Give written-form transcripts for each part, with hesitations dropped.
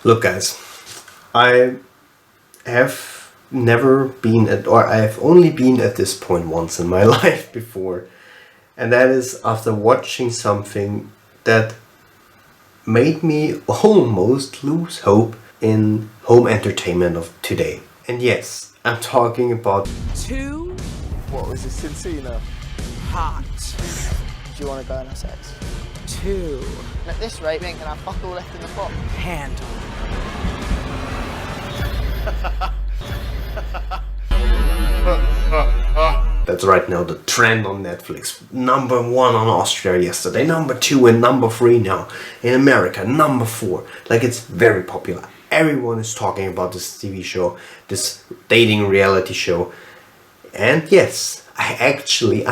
Look guys, I have never been at, or I have only been at this point once in my life before, and that is after watching something that made me almost lose hope in home entertainment of today. And yes, I'm talking about Too What was this, Cincina? hot. Do you want to go and have sex? Too At this rate, we ain't gonna have fuck all left in the pot. handle. that's right now the trend on Netflix. Number 1 on Austria yesterday, number 2 and number 3 now in America, number 4. Like, it's very popular. Everyone is talking about this TV show, this dating reality show. And yes, I actually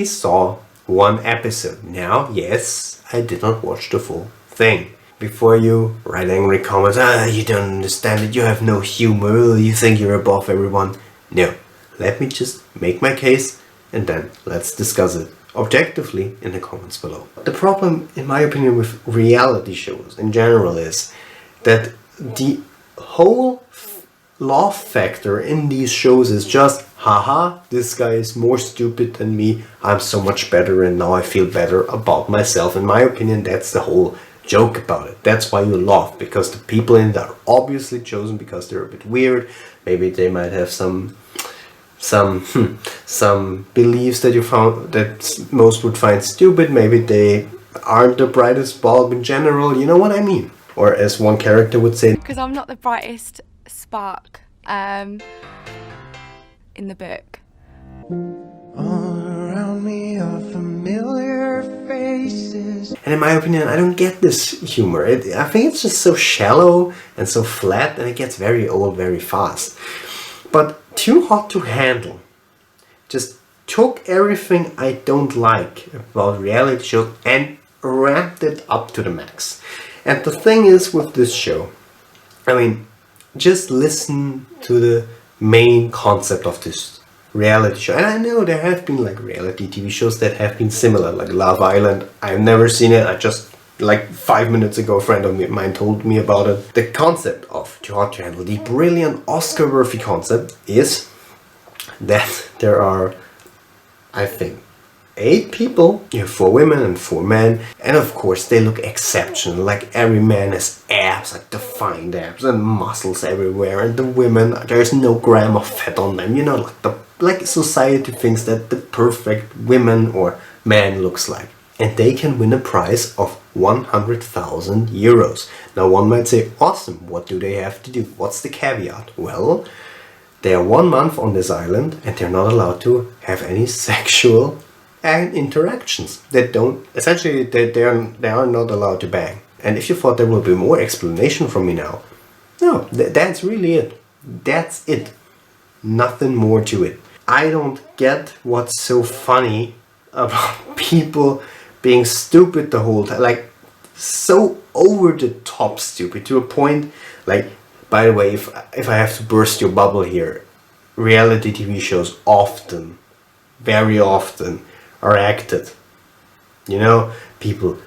saw one episode. Now, yes, I did not watch the full thing. Before you write angry comments, you don't understand it, you have no humor, you think you're above everyone. No, let me just make my case and then let's discuss it objectively in the comments below. The problem, in my opinion, with reality shows in general is that the whole love factor in these shows is just, haha, this guy is more stupid than me, I'm so much better and now I feel better about myself. In my opinion, that's the whole joke about it. That's why you laugh, because the people in it are obviously chosen because they're a bit weird. Maybe they might have some beliefs that you found that most would find stupid. Maybe they aren't the brightest bulb in general, you know what I mean? Or as one character would say, because I'm not the brightest spark in the book. All around me are familiar faces. and in my opinion, I don't get this humor. I think it's just so shallow and so flat, and it gets very old very fast. But Too Hot to Handle just took everything I don't like about reality shows and ramped it up to the max. And the thing is with this show, I mean, just listen to the main concept of this reality show. And I know there have been like reality TV shows that have been similar, like Love Island. I've never seen it. I just, like 5 minutes ago, a friend of mine told me about it. The concept of Too Hot to Handle, the brilliant Oscar-worthy concept, is that there are, I think, 8 people. You have 4 women and 4 men, and of course they look exceptional. Like, every man has abs, like defined abs and muscles everywhere, and the women, there's no gram of fat on them, you know, like society thinks that the perfect woman or man looks like. And they can win a prize of 100,000 euros. Now one might say, awesome, what do they have to do? What's the caveat? Well, they are 1 month on this island and they're not allowed to have any sexual and interactions. They don't, essentially they are not allowed to bang. And if you thought there will be more explanation from me now, no, that's really it. That's it. Nothing more to it. I don't get what's so funny about people being stupid the whole time, like so over the top stupid, to a point, like, by the way, if I have to burst your bubble here, reality TV shows often, very often, are acted. You know, people,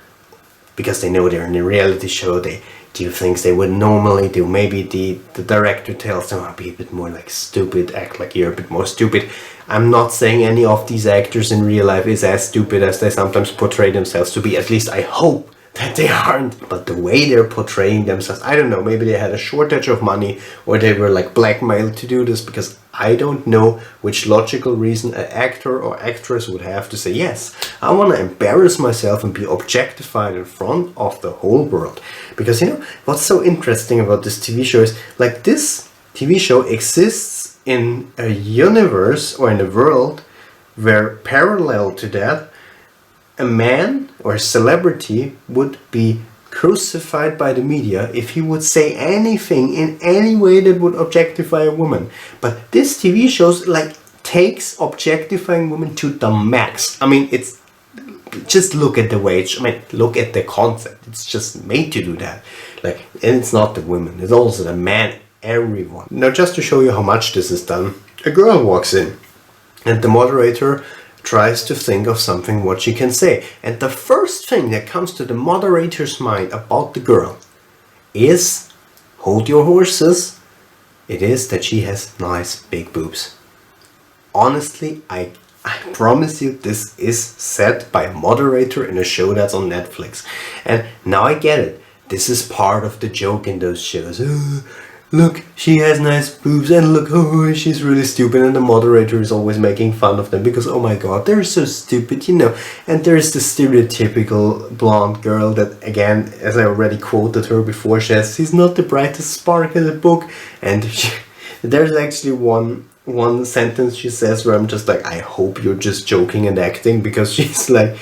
because they know they're in a reality show, they do things they wouldn't normally do. Maybe the director tells them, be a bit more like stupid, act like you're a bit more stupid. I'm not saying any of these actors in real life is as stupid as they sometimes portray themselves to be. At least I hope that they aren't. But the way they're portraying themselves, I don't know, maybe they had a shortage of money, or they were like blackmailed to do this, because I don't know which logical reason an actor or actress would have to say, yes, I want to embarrass myself and be objectified in front of the whole world. Because, you know, what's so interesting about this TV show is, like, this TV show exists in a universe or in a world where, parallel to that, a man or a celebrity would be crucified by the media if he would say anything in any way that would objectify a woman. But this TV show, like, takes objectifying women to the max. I mean, it's just look at the way look at the concept. It's just made to do that. Like, and it's not the women, it's also the man, everyone. Now, just to show you how much this is done, a girl walks in and the moderator tries to think of something what she can say. And the first thing that comes to the moderator's mind about the girl is, hold your horses, it is that she has nice big boobs. Honestly, I promise you this is said by a moderator in a show that's on Netflix. And now I get it. This is part of the joke in those shows. Look, she has nice boobs, and look, oh, she's really stupid, and the moderator is always making fun of them because, oh my god, they're so stupid, you know. And there's the stereotypical blonde girl that, again, as I already quoted her before, she says, she's not the brightest spark in the book. And there's actually one sentence she says where I'm just like, I hope you're just joking and acting, because she's like,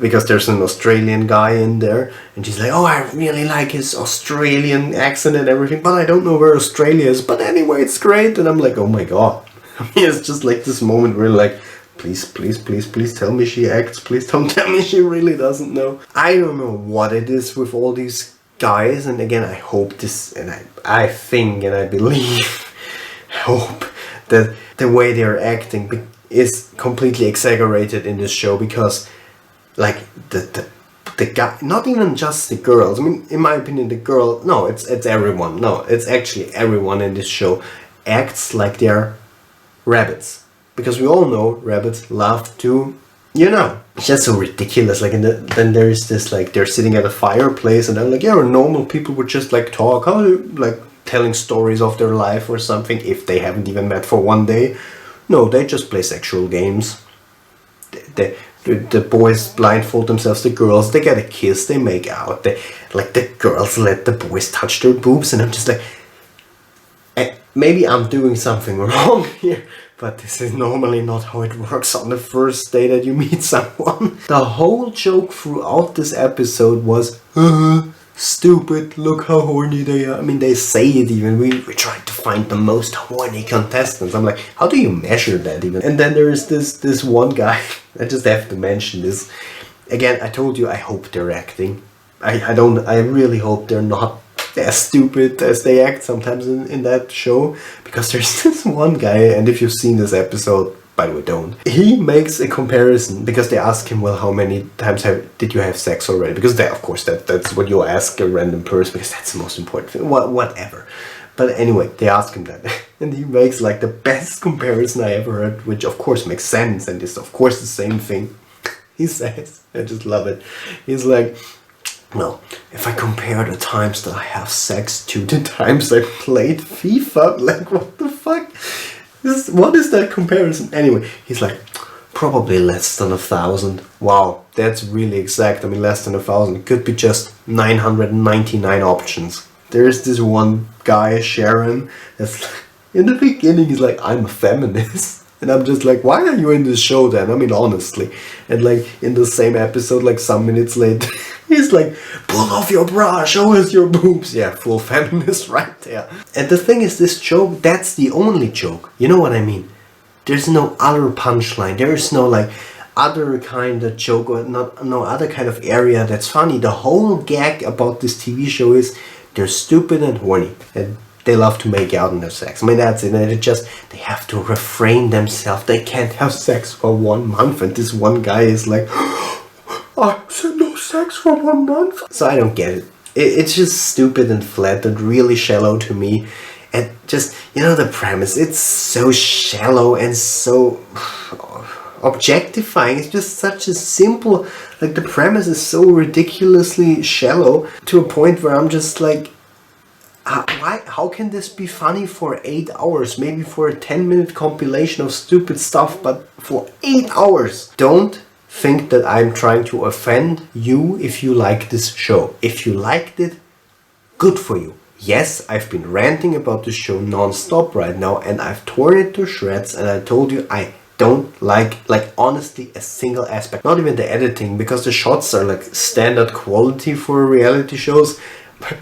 because there's an Australian guy in there, and she's like, oh, I really like his Australian accent and everything, but I don't know where Australia is, but anyway, it's great. And I'm like, oh my god. I mean, it's just like this moment where like, please, please, please, please tell me she acts, please don't tell me she really doesn't know. I don't know what it is with all these guys, and again, I hope this, and I think and I believe, hope that the way they're acting is completely exaggerated in this show, because like the guy, not even just the girls, I mean, in my opinion, the girl, no, it's everyone, no, it's actually everyone in this show acts like they're rabbits, because we all know rabbits love to, you know, it's just so ridiculous. Like, then there is this, like, they're sitting at a fireplace, and I'm like, yeah, normal people would just like talk, how do, like, telling stories of their life or something, if they haven't even met for one day. No, they just play sexual games. The boys blindfold themselves, the girls, they get a kiss, they make out, the girls let the boys touch their boobs, and I'm just like, maybe I'm doing something wrong here, but this is normally not how it works on the first day that you meet someone. The whole joke throughout this episode was, stupid, look how horny they are. I mean, they say it even. We tried to find the most horny contestants. I'm like, how do you measure that even? And then there is this one guy, I just have to mention this. Again, I told you I hope they're acting. I really hope they're not as stupid as they act sometimes in that show. Because there's this one guy, and if you've seen this episode, by the way, don't. He makes a comparison, because they ask him, well, how many times did you have sex already? Because of course, that's what you'll ask a random person, because that's the most important thing. Whatever. But anyway, they ask him that. And he makes like the best comparison I ever heard, which of course makes sense, and is of course the same thing. He says, I just love it. He's like, well, if I compare the times that I have sex to the times I played FIFA, like, what the fuck? What is that comparison? Anyway, he's like, probably less than 1,000. Wow, that's really exact. I mean, less than 1,000. It could be just 999 options. There's this one guy, Sharon, that's in the beginning he's like, I'm a feminist. And I'm just like, why are you in this show then? I mean, honestly. And like in the same episode, like some minutes later, he's like, pull off your bra, show us your boobs. Yeah, full feminist right there. And the thing is, this joke, that's the only joke. You know what I mean? There's no other punchline. There is no like other kind of joke, or no other kind of area that's funny. The whole gag about this TV show is they're stupid and horny. And they love to make out and have sex. I mean, that's it. And they have to refrain themselves. They can't have sex for 1 month. And this one guy is like, I said no sex for 1 month. So I don't get it. It's just stupid and flat and really shallow to me. And just, you know, the premise, it's so shallow and so objectifying. It's just such a simple, like the premise is so ridiculously shallow to a point where I'm just like, how can this be funny for 8 hours? Maybe for a 10-minute compilation of stupid stuff, but for 8 hours. Don't think that I'm trying to offend you if you like this show. If you liked it, good for you. Yes, I've been ranting about this show non-stop right now, and I've torn it to shreds, and I told you I don't like honestly a single aspect. Not even the editing, because the shots are like standard quality for reality shows,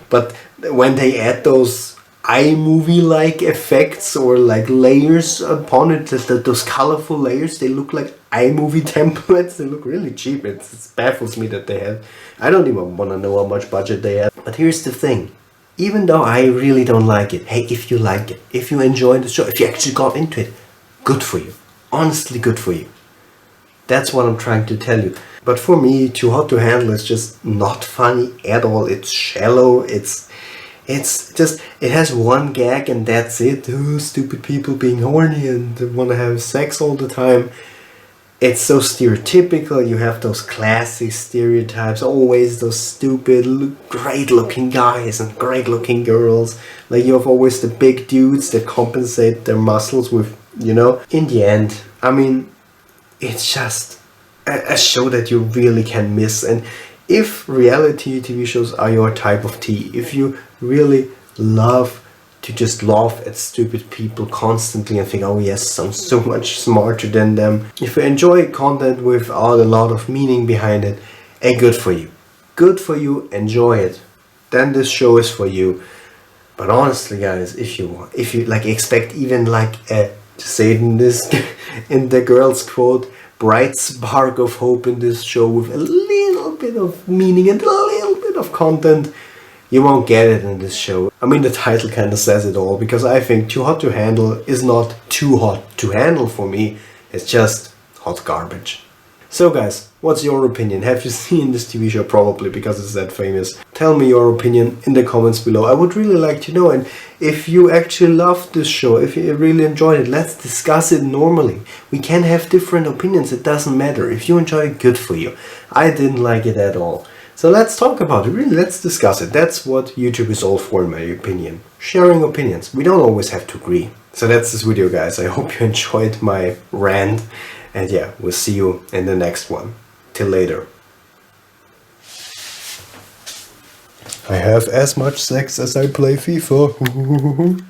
but when they add those iMovie-like effects or like layers upon it, those colorful layers, they look like iMovie templates. They look really cheap. It baffles me that they have. I don't even want to know how much budget they have. But here's the thing. Even though I really don't like it, hey, if you like it, if you enjoy the show, if you actually got into it, good for you. Honestly, good for you. That's what I'm trying to tell you. But for me, Too Hot to Handle is just not funny at all. It's shallow. It's just, it has one gag and that's it. Oh, stupid people being horny and want to have sex all the time. It's so stereotypical. You have those classic stereotypes, always those stupid, great looking guys and great looking girls. Like you have always the big dudes that compensate their muscles with, you know. In the end, I mean, it's just a show that you really can miss. And if reality TV shows are your type of tea, if you really love to just laugh at stupid people constantly and think, oh yes, I'm so much smarter than them. If you enjoy content without a lot of meaning behind it, good for you. Good for you, enjoy it. Then this show is for you. But honestly guys, if you like expect even like a, to say it in this, in the girl's quote, bright spark of hope in this show with a little bit of meaning and a little bit of content, you won't get it in this show. I mean, the title kind of says it all, because I think Too Hot to Handle is not too hot to handle for me. It's just hot garbage. So guys, what's your opinion? Have you seen this TV show? Probably, because it's that famous. Tell me your opinion in the comments below. I would really like to know. And if you actually loved this show, if you really enjoyed it, let's discuss it normally. We can have different opinions. It doesn't matter. If you enjoy it, good for you. I didn't like it at all. So let's talk about it, really, let's discuss it. That's what YouTube is all for, in my opinion. Sharing opinions. We don't always have to agree. So that's this video, guys. I hope you enjoyed my rant. And yeah, we'll see you in the next one. Till later. I have as much sex as I play FIFA.